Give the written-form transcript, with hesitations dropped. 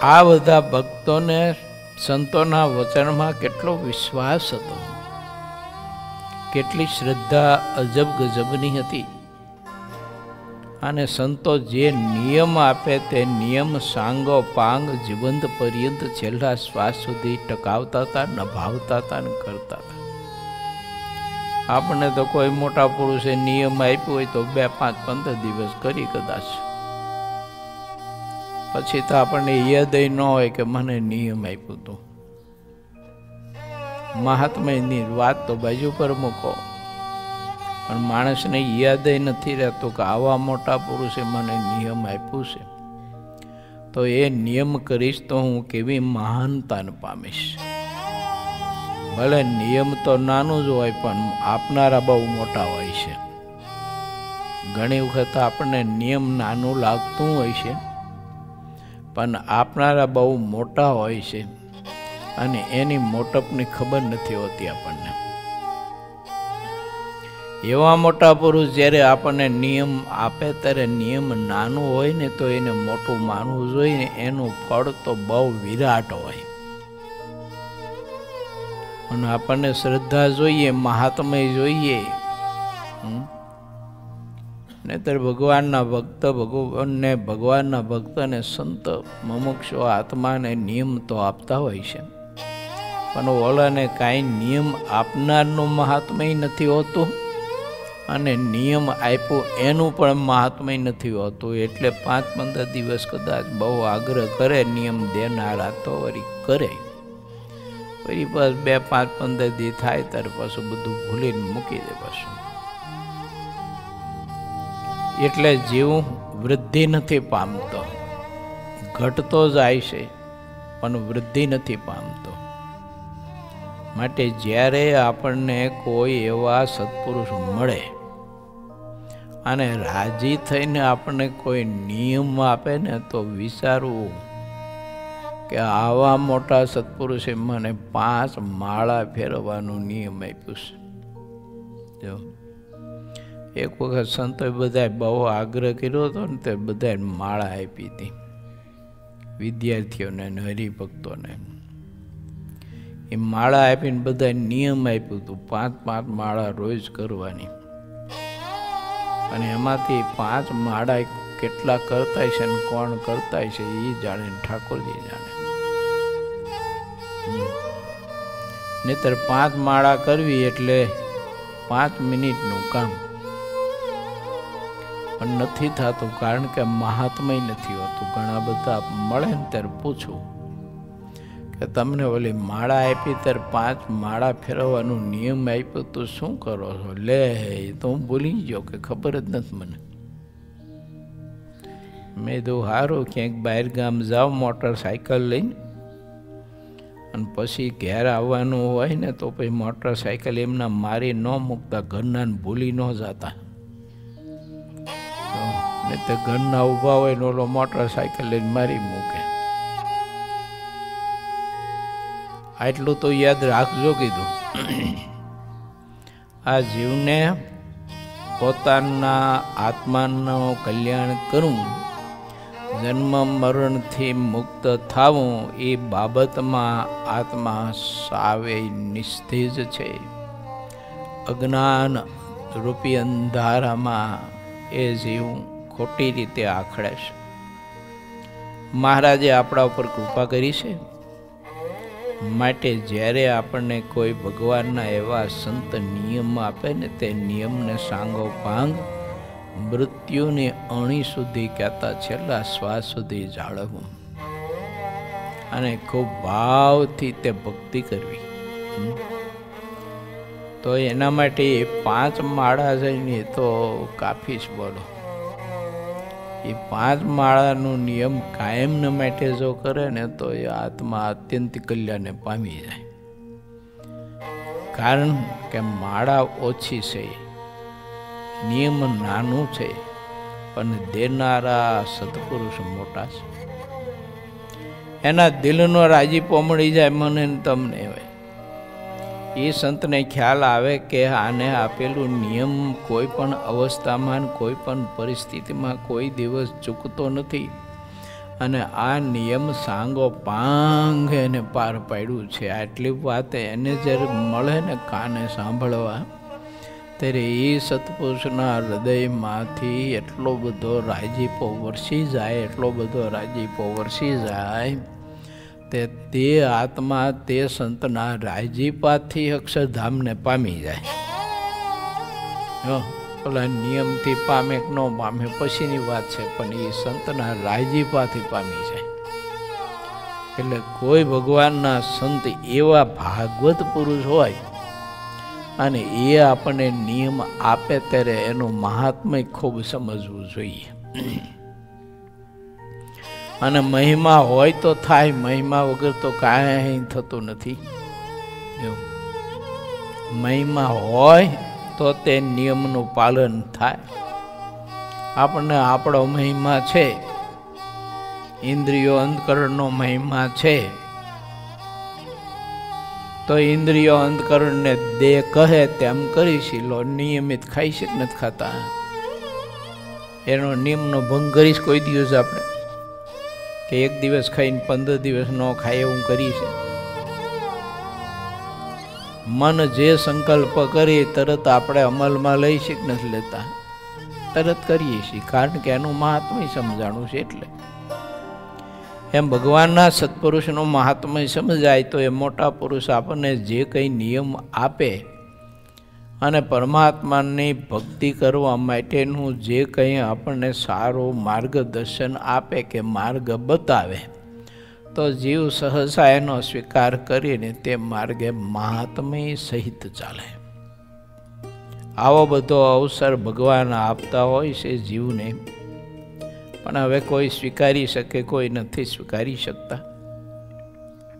આ બધા ભક્તોને સંતોના વચનમાં કેટલો વિશ્વાસ હતો, કેટલી શ્રદ્ધા અજબ ગજબની હતી. અને સંતો જે નિયમ આપે તે નિયમ સાંગો પાંગ જીવંત પર્યંત છેલ્લા શ્વાસ સુધી ટકાવતા હતા, નભાવતા હતા ને કરતા હતા. આપણે તો કોઈ મોટા પુરુષે નિયમ આપ્યો હોય તો 2, 5, 15 દિવસ કરી કદાચ, પછી તો આપણને યાદ ન હોય કે મને નિયમ આપ્યું હતું. મહાત્માની વાત તો બાજુ પર મૂકો, પણ માણસને યાદ નથી રહેતું કે આવા મોટા પુરુષે મને નિયમ આપ્યું છે, તો એ નિયમ કરીશ તો હું કેવી મહાનતાને પામીશ. ભલે નિયમ તો નાનું જ હોય પણ આપનારા બહુ મોટા હોય છે. ઘણી વખત આપણને નિયમ નાનું લાગતું હોય છે, પણ આપનારા બહુ મોટા હોય છે અને એની મોટપની ખબર નથી હોતી આપણને. એવા મોટા પુરુષ જ્યારે આપણને નિયમ આપે ત્યારે નિયમ નાનું હોય ને તો એને મોટું માનવું જોઈએ ને, એનું ફળ તો બહુ વિરાટ હોય. અને આપણને શ્રદ્ધા જોઈએ, મહાત્મય જોઈએ, નહીતર ભગવાનના ભક્તને સંત મુમુક્ષુ આત્માને નિયમ તો આપતા હોય છે, પણ ઓલાને કાંઈ નિયમ આપનારનું મહાત્મય નથી હોતું અને નિયમ આપ્યું એનું પણ મહાત્મય નથી હોતું. એટલે 5-15 દિવસ કદાચ બહુ આગ્રહ કરે નિયમ દેનારા તો વળી કરે, પછી બસ 2-5-15 દી થાય ત્યારે પાછું બધું ભૂલીને મૂકી દે પાછું. એટલે જીવ વૃદ્ધિ નથી પામતો, ઘટતો જાય છે પણ વૃદ્ધિ નથી પામતો. માટે જ્યારે આપણને કોઈ એવા સત્પુરુષ મળે અને રાજી થઈને આપણને કોઈ નિયમ આપે ને તો વિચારવું કે આવા મોટા સત્પુરુષે મને 5 માળા ફેરવવાનું નિયમ આપ્યું છે. જો એક વખત સંતોએ બધાએ બહુ આગ્રહ કર્યો હતો ને તે બધાએ માળા આપી હતી વિદ્યાર્થીઓને અને હરિભક્તોને. એ માળા આપીને બધા નિયમ આપ્યું હતું 5-5 માળા રોજ કરવાની. અને એમાંથી 5 માળા કેટલા કરતા છે ને કોણ કરતા છે એ જાણે, ઠાકોરજી જાણે. નહીતર 5 માળા કરવી એટલે 5 મિનિટનું કામ, પણ નથી થતું કારણ કે મહાત્મય નથી હોતું. ઘણા બધા મળે ને ત્યારે પૂછું કે તમને ઓલી માળા આપી ત્યારે 5 માળા ફેરવવાનું નિયમ આપ્યો તો શું કરો છો? લે તો હું ભૂલી ગયો કે ખબર જ નથી મને. મેં તો સારું ક્યાંક બહાર ગામ જાઓ મોટરસાઇકલ લઈને અને પછી ઘેર આવવાનું હોય ને તો પછી મોટરસાઇકલ એમના મારી ન મૂકતા, ઘરના ભૂલી ન જતા. નહીં તો ઘરના ઊભા હોય ને ઓલો મોટરસાઇકલ લઈને મારી મૂકે. આટલું તો યાદ રાખજો કીધું. આ જીવને પોતાના આત્માનું કલ્યાણ કરવું, જન્મ મરણથી મુક્ત થવું એ બાબતમાં આત્મા સાવે નિસ્તેજ છે. અજ્ઞાન રૂપી અંધારામાં એ જીવ ખોટી રીતે આખડે છે. મહારાજે આપણા ઉપર કૃપા કરી છે, માટે જ્યારે આપણને કોઈ ભગવાનના એવા સંત નિયમ આપે ને તે નિયમને સાંગો પાંગ મૃત્યુની અણી સુધી કહેતા છેલ્લા શ્વાસ સુધી જાળવવું અને ખૂબ ભાવથી તે ભક્તિ કરવી. તો એના માટે 5 માળા જઈને તો કાફી જ બોલો. એ 5 માળાનો નિયમ કાયમને માટે જો કરે ને તો એ આત્મા અત્યંત કલ્યાણને પામી જાય. કારણ કે માળા ઓછી છે, નિયમ નાનું છે, પણ દેનારા સત્પુરુષ મોટા છે. એના દિલનો રાજીપો મળી જાય મને ને તમને હોય. એ સંતને ખ્યાલ આવે કે આને આપેલું નિયમ કોઈ પણ અવસ્થામાં કોઈ પણ પરિસ્થિતિમાં કોઈ દિવસ ચૂકતો નથી અને આ નિયમ સાંગો પાંગ એને પાર પાડ્યું છે. આટલી વાત એને જ્યારે મળે ને કાને સાંભળવા, ત્યારે એ સત્પુરુષના હૃદયમાંથી એટલો બધો રાજીપો વરસી જાય, એટલો બધો રાજીપો વરસી જાય તે આત્મા તે સંતના રાજીપાથી અક્ષરધામને પામી જાય. પેલા નિયમથી પામે કે ન પામે પછીની વાત છે, પણ એ સંતના રાજીપાથી પામી જાય. એટલે કોઈ ભગવાનના સંત એવા ભાગવત પુરુષ હોય અને એ આપણને નિયમ આપે ત્યારે એનું મહાત્મ્ય ખૂબ સમજવું જોઈએ. અને મહિમા હોય તો થાય, મહિમા વગર તો કાંઈ થતું નથી. મહિમા હોય તો તે નિયમનું પાલન થાય. આપણને આપણો મહિમા છે, ઇન્દ્રિયો અંતકરણનો મહિમા છે, તો ઇન્દ્રિયો અંતકરણને દે કહે તેમ કરીશ. લો નિયમિત ખાઈ છે કે નથી ખાતા, એનો નિયમનો ભંગ કરીશ કોઈ દિવસ આપણે? કે એક દિવસ ખાઈને 15 દિવસ ન ખાય એવું કરીશ? મન જે સંકલ્પ કરીએ તરત આપણે અમલમાં લઈ છીએ કે નથી લેતા? તરત કરીએ છીએ, કારણ કે એનું મહાત્મ્ય સમજાણું છે. એટલે એમ ભગવાનના સત્પુરુષનું મહાત્મ્ય સમજાય તો એ મોટા પુરુષ આપણને જે કંઈ નિયમ આપે અને પરમાત્માની ભક્તિ કરવા માટેનું જે કંઈ આપણને સારું માર્ગદર્શન આપે કે માર્ગ બતાવે, તો જીવ સહસા એનો સ્વીકાર કરીને તે માર્ગે મહાત્મ્ય સહિત ચાલે. આવો બધો અવસર ભગવાન આપતા હોય છે જીવને, પણ હવે કોઈ સ્વીકારી શકે, કોઈ નથી સ્વીકારી શકતા.